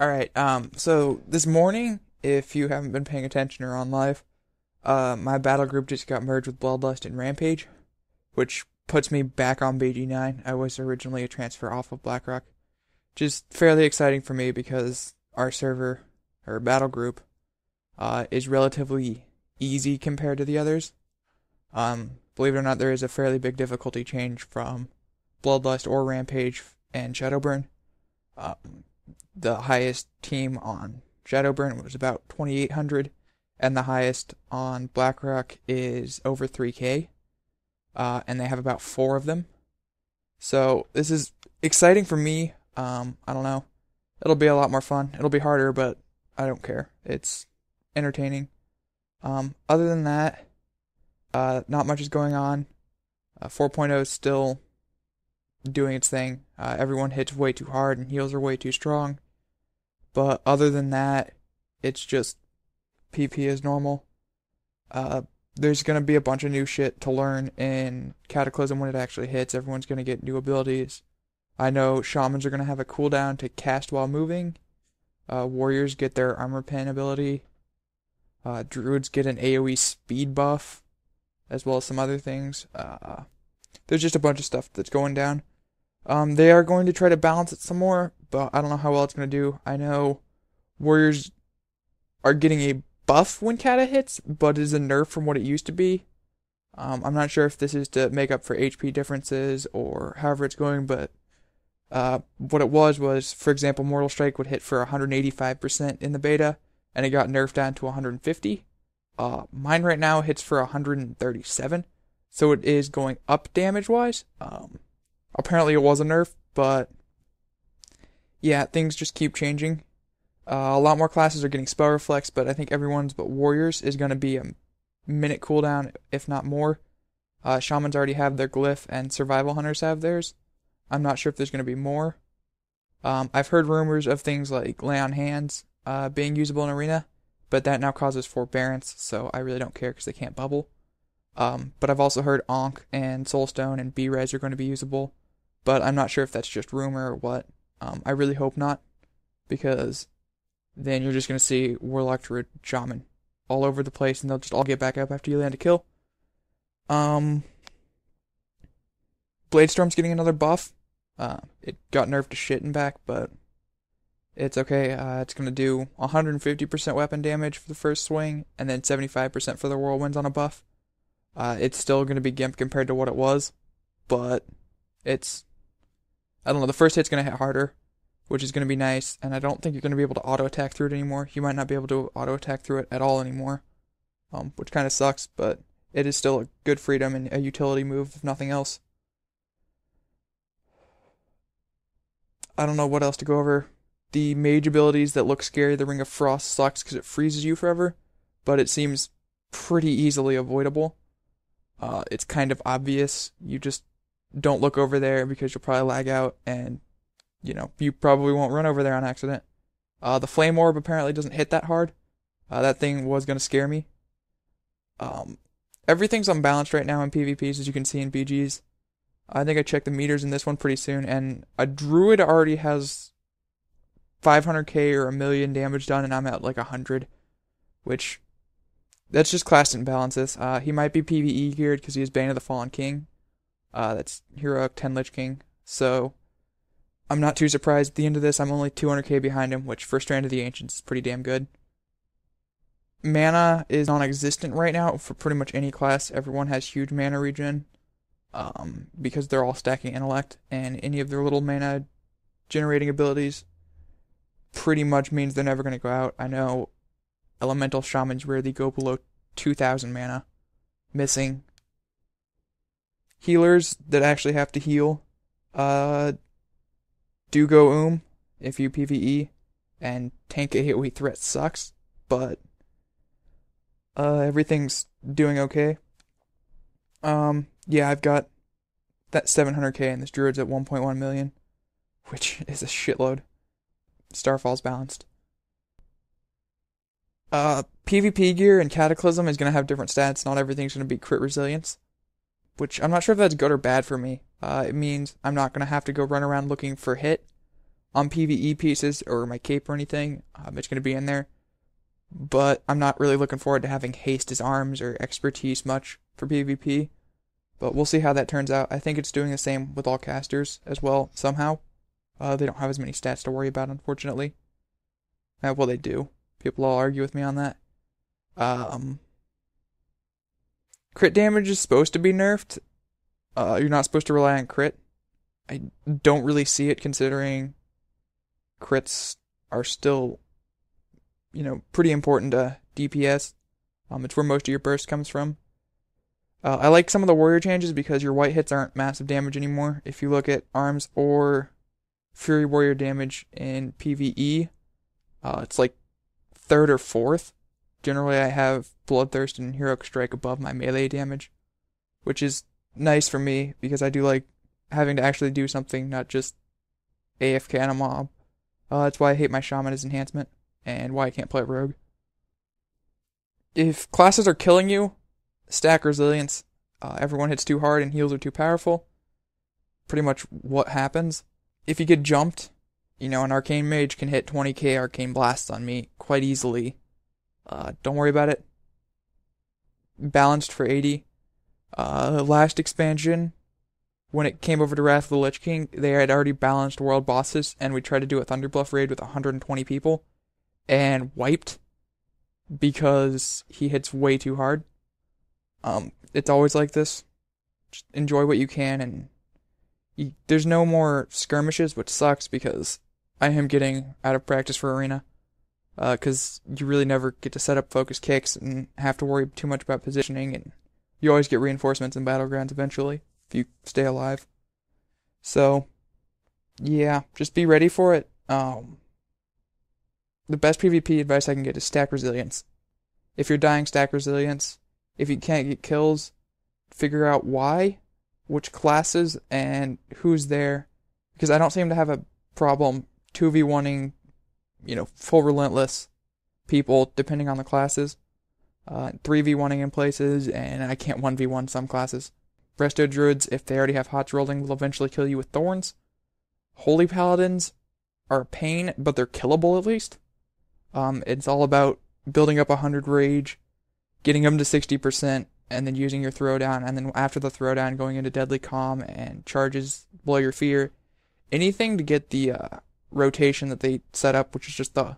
Alright, so this morning, if you haven't been paying attention or on live, my battle group just got merged with Bloodlust and Rampage, which puts me back on BG9. I was originally a transfer off of BlackRock. Just fairly exciting for me because our server, or battle group, is relatively easy compared to the others. Believe it or not, there is a fairly big difficulty change from Bloodlust or Rampage and Shadowburn. The highest team on Shadowburn was about 2,800, and the highest on BlackRock is over 3K, and they have about 4 of them. So this is exciting for me. I don't know. It'll be a lot more fun. It'll be harder, but I don't care. It's entertaining. Other than that, not much is going on. 4.0 is still doing its thing. Everyone hits way too hard and heals are way too strong. But other than that, it's just PP as normal. There's going to be a bunch of new shit to learn in Cataclysm when it actually hits. Everyone's going to get new abilities. I know Shamans are going to have a cooldown to cast while moving. Warriors get their armor pen ability. Druids get an AoE speed buff, as well as some other things. There's just a bunch of stuff that's going down. They are going to try to balance it some more, but I don't know how well it's going to do. I know Warriors are getting a buff when Kata hits, but it is a nerf from what it used to be. I'm not sure if this is to make up for HP differences or however it's going, but what it was, for example, Mortal Strike would hit for 185% in the beta, and it got nerfed down to 150. Mine right now hits for 137, so it is going up damage-wise. Apparently it was a nerf, but yeah, things just keep changing. A lot more classes are getting spell reflex, but I think everyone's but Warriors is going to be a minute cooldown, if not more. Shamans already have their glyph, and Survival Hunters have theirs. I'm not sure if there's going to be more. I've heard rumors of things like Lay on Hands being usable in Arena, but that now causes forbearance, so I really don't care because they can't bubble. But I've also heard Ankh and Soulstone and B-Res are going to be usable, but I'm not sure if that's just rumor or what. I really hope not, because then you're just going to see Warlock, Druid, Shaman all over the place, and they'll just all get back up after you land a kill. Bladestorm's getting another buff. It got nerfed to shit and back, but it's okay. It's going to do 150% weapon damage for the first swing, and then 75% for the whirlwinds on a buff. It's still going to be GIMP compared to what it was, but I don't know, the first hit's going to hit harder, which is going to be nice, and I don't think you're going to be able to auto-attack through it anymore. You might not be able to auto-attack through it at all anymore, which kind of sucks, but it is still a good freedom and a utility move, if nothing else. I don't know what else to go over. The mage abilities that look scary, the Ring of Frost sucks because it freezes you forever, but it seems pretty easily avoidable. It's kind of obvious. You just don't look over there because you'll probably lag out, and you probably won't run over there on accident. The Flame Orb apparently doesn't hit that hard. That thing was going to scare me. Everything's unbalanced right now in PvPs, as you can see in BGs. I think I checked the meters in this one pretty soon, and a Druid already has 500k or 1,000,000 damage done, and I'm at like 100, which, that's just class imbalances. He might be PvE geared because he has Bane of the Fallen King. That's Heroic 10 Lich King, so I'm not too surprised at the end of this. I'm only 200k behind him, which for Strand of the Ancients is pretty damn good. Mana is non-existent right now for pretty much any class. Everyone has huge mana regen, because they're all stacking intellect, and any of their little mana generating abilities pretty much means they're never going to go out. I know elemental shamans rarely go below 2,000 mana missing. Healers that actually have to heal do go if you PvE, and tank AoE threat sucks, but everything's doing okay. Yeah, I've got that 700k, and this Druid's at 1.1 million, which is a shitload. Starfall's balanced. PvP gear and Cataclysm is going to have different stats. Not everything's going to be crit resilience, which I'm not sure if that's good or bad for me. It means I'm not going to have to go run around looking for hit on PvE pieces or my cape or anything, it's going to be in there. But I'm not really looking forward to having haste as arms or expertise much for PvP. But we'll see how that turns out. I think it's doing the same with all casters as well, somehow. They don't have as many stats to worry about, unfortunately. Well, they do. People all argue with me on that. Crit damage is supposed to be nerfed. You're not supposed to rely on crit. I don't really see it, considering crits are still, pretty important to DPS. It's where most of your burst comes from. I like some of the warrior changes because your white hits aren't massive damage anymore. If you look at arms or fury warrior damage in PvE, it's like 3rd or 4th. Generally, I have Bloodthirst and Heroic Strike above my melee damage, which is nice for me because I do like having to actually do something, not just AFK on a mob. That's why I hate my Shaman as enhancement, and why I can't play Rogue. If classes are killing you, stack Resilience. Everyone hits too hard and heals are too powerful. Pretty much what happens. If you get jumped, an Arcane Mage can hit 20k Arcane Blasts on me quite easily. Don't worry about it. Balanced for 80. Last expansion, when it came over to Wrath of the Lich King, they had already balanced world bosses, and we tried to do a Thunderbluff raid with 120 people, and wiped, because he hits way too hard. It's always like this. Just enjoy what you can, and there's no more skirmishes, which sucks, because I am getting out of practice for Arena. Because you really never get to set up focus kicks and have to worry too much about positioning, and you always get reinforcements in Battlegrounds eventually, if you stay alive. So, yeah, just be ready for it. The best PvP advice I can get is stack Resilience. If you're dying, stack Resilience. If you can't get kills, figure out why, which classes, and who's there. Because I don't seem to have a problem 2v1ing, full Relentless people, depending on the classes. 3v1ing in places, and I can't 1v1 some classes. Resto Druids, if they already have Hots rolling, will eventually kill you with Thorns. Holy Paladins are a pain, but they're killable at least. It's all about building up 100 rage, getting them to 60%, and then using your throwdown, and then after the throwdown going into Deadly Calm and charges below your fear. Anything to get the rotation that they set up, which is just the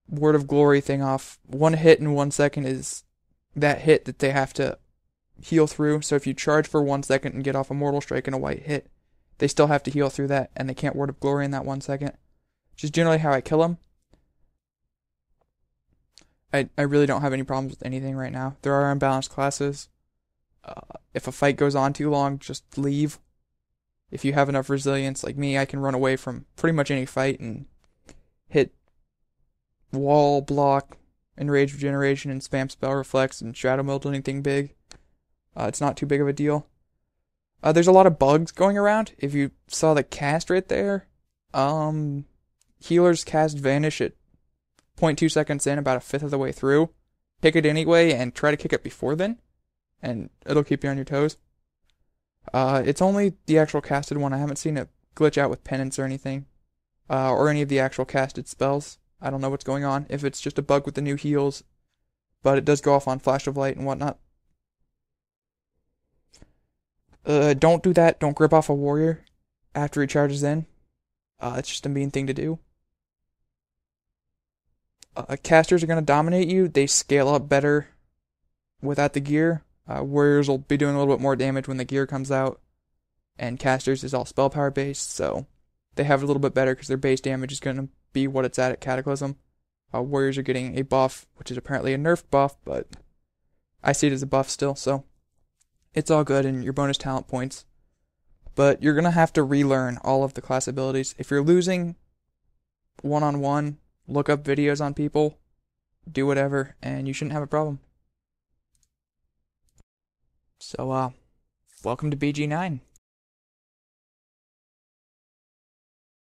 Word of Glory thing off. 1 hit in 1 second is that hit that they have to heal through. So if you charge for 1 second and get off a Mortal Strike and a white hit, they still have to heal through that, and they can't Word of Glory in that 1 second. Which is generally how I kill them. I really don't have any problems with anything right now. There are unbalanced classes. If a fight goes on too long, just leave. If you have enough resilience, like me, I can run away from pretty much any fight and hit wall, block, enrage regeneration, and spam spell reflex and shadow meld anything big. It's not too big of a deal. There's a lot of bugs going around. If you saw the cast right there, healers cast vanish at 0.2 seconds in, about a fifth of the way through. Pick it anyway and try to kick it before then, and it'll keep you on your toes. It's only the actual casted one. I haven't seen it glitch out with penance or anything, or any of the actual casted spells. I don't know what's going on, if it's just a bug with the new heals, but it does go off on Flash of Light and whatnot. Don't do that. Don't grip off a warrior after he charges in. It's just a mean thing to do. Casters are going to dominate you. They scale up better without the gear. Warriors will be doing a little bit more damage when the gear comes out. And casters is all spell power based, so they have it a little bit better because their base damage is going to be what it's at Cataclysm. Warriors are getting a buff, which is apparently a nerfed buff, but I see it as a buff still, so it's all good in your bonus talent points. But you're going to have to relearn all of the class abilities. If you're losing one-on-one, look up videos on people, do whatever, and you shouldn't have a problem. So, welcome to BG9.